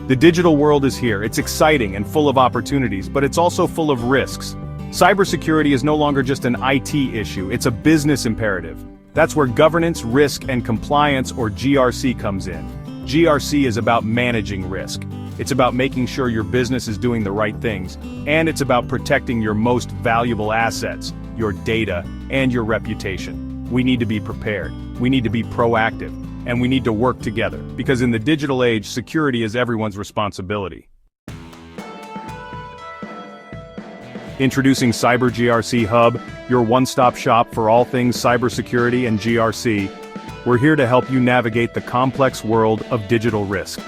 The digital world is here. It's exciting and full of opportunities, but it's also full of risks. Cybersecurity is no longer just an IT issue, it's a business imperative. That's where governance, risk, and compliance, or GRC, comes in. GRC is about managing risk. It's about making sure your business is doing the right things, and it's about protecting your most valuable assets, your data, and your reputation. We need to be prepared, we need to be proactive, and we need to work together, because in the digital age, security is everyone's responsibility. Introducing CyberGRC Hub, your one-stop shop for all things cybersecurity and GRC. We're here to help you navigate the complex world of digital risk.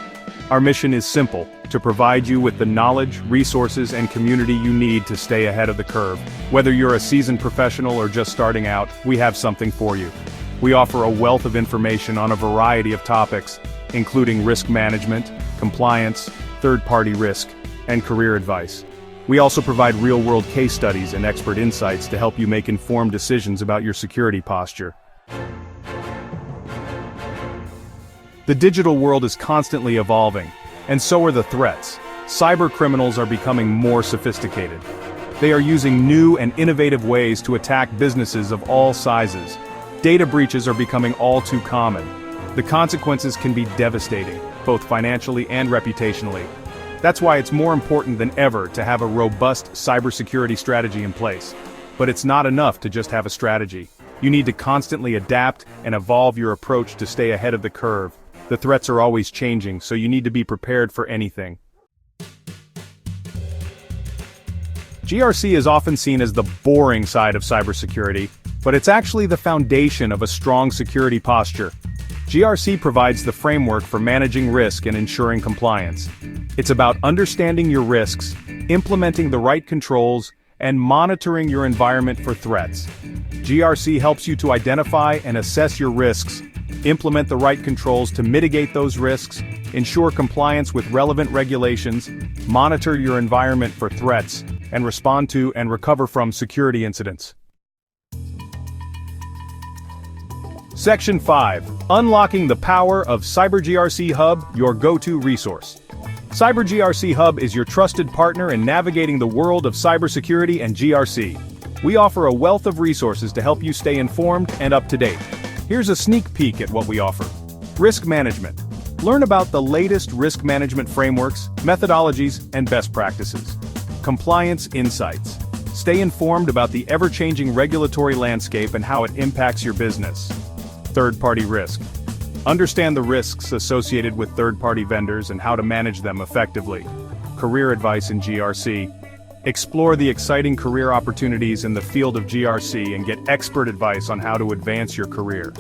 Our mission is simple: to provide you with the knowledge, resources, and community you need to stay ahead of the curve. Whether you're a seasoned professional or just starting out, we have something for you. We offer a wealth of information on a variety of topics, including risk management, compliance, third-party risk, and career advice. We also provide real-world case studies and expert insights to help you make informed decisions about your security posture. The digital world is constantly evolving, and so are the threats. Cyber criminals are becoming more sophisticated. They are using new and innovative ways to attack businesses of all sizes. Data breaches are becoming all too common. The consequences can be devastating, both financially and reputationally. That's why it's more important than ever to have a robust cybersecurity strategy in place. But it's not enough to just have a strategy. You need to constantly adapt and evolve your approach to stay ahead of the curve. The threats are always changing, so you need to be prepared for anything. GRC is often seen as the boring side of cybersecurity, but it's actually the foundation of a strong security posture. GRC provides the framework for managing risk and ensuring compliance. It's about understanding your risks, implementing the right controls, and monitoring your environment for threats. GRC helps you to identify and assess your risks, implement the right controls to mitigate those risks, ensure compliance with relevant regulations, monitor your environment for threats, and respond to and recover from security incidents. Section 5. Unlocking the power of CyberGRC Hub, your go-to resource. CyberGRC Hub is your trusted partner in navigating the world of cybersecurity and GRC. We offer a wealth of resources to help you stay informed and up to date. Here's a sneak peek at what we offer. Risk management. Learn about the latest risk management frameworks, methodologies, and best practices. Compliance insights. Stay informed about the ever-changing regulatory landscape and how it impacts your business. Third-party risk. Understand the risks associated with third-party vendors and how to manage them effectively. Career advice in GRC. Explore the exciting career opportunities in the field of GRC and get expert advice on how to advance your career.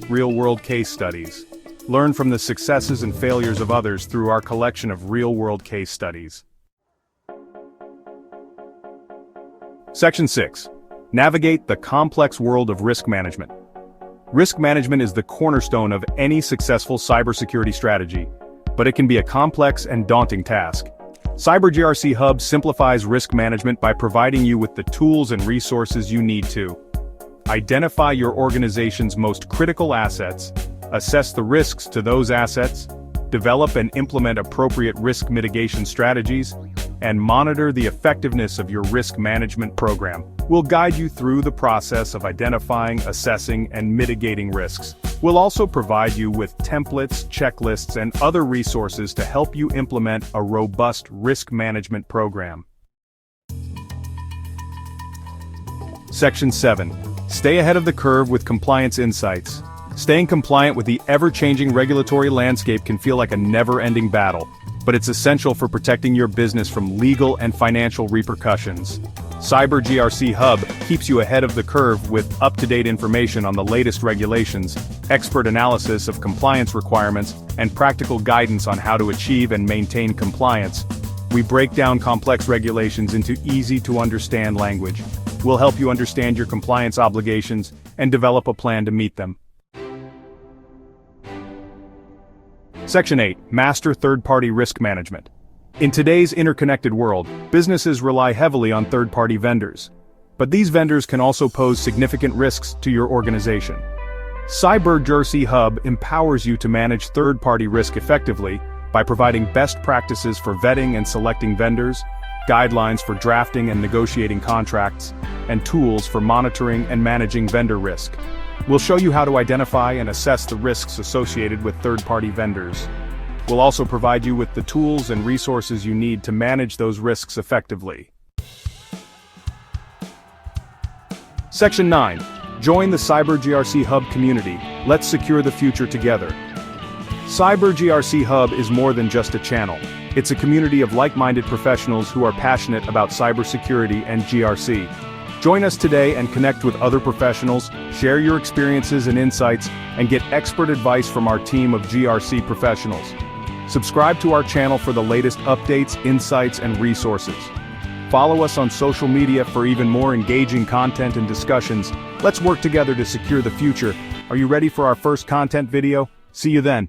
Real-world case studies. Learn from the successes and failures of others through our collection of real-world case studies. Section 6. Navigate the complex world of risk management. Risk management is the cornerstone of any successful cybersecurity strategy, but it can be a complex and daunting task. CyberGRC Hub simplifies risk management by providing you with the tools and resources you need to identify your organization's most critical assets, assess the risks to those assets, develop and implement appropriate risk mitigation strategies, and monitor the effectiveness of your risk management program. We'll guide you through the process of identifying, assessing, and mitigating risks. We'll also provide you with templates, checklists, and other resources to help you implement a robust risk management program. Section 7. Stay ahead of the curve with compliance insights. Staying compliant with the ever-changing regulatory landscape can feel like a never-ending battle, but it's essential for protecting your business from legal and financial repercussions. CyberGRC Hub keeps you ahead of the curve with up-to-date information on the latest regulations, expert analysis of compliance requirements, and practical guidance on how to achieve and maintain compliance. We break down complex regulations into easy-to-understand language. We'll help you understand your compliance obligations and develop a plan to meet them. Section 8. Master third-party risk management. In today's interconnected world, businesses rely heavily on third-party vendors. But these vendors can also pose significant risks to your organization. CyberGRC Hub empowers you to manage third-party risk effectively, by providing best practices for vetting and selecting vendors, guidelines for drafting and negotiating contracts, and tools for monitoring and managing vendor risk. We'll show you how to identify and assess the risks associated with third-party vendors. We'll also provide you with the tools and resources you need to manage those risks effectively. Section 9. Join the CyberGRC Hub community. Let's secure the future together. CyberGRC Hub is more than just a channel. It's a community of like-minded professionals who are passionate about cybersecurity and GRC. Join us today and connect with other professionals, share your experiences and insights, and get expert advice from our team of GRC professionals. Subscribe to our channel for the latest updates, insights, and resources. Follow us on social media for even more engaging content and discussions. Let's work together to secure the future. Are you ready for our first content video? See you then.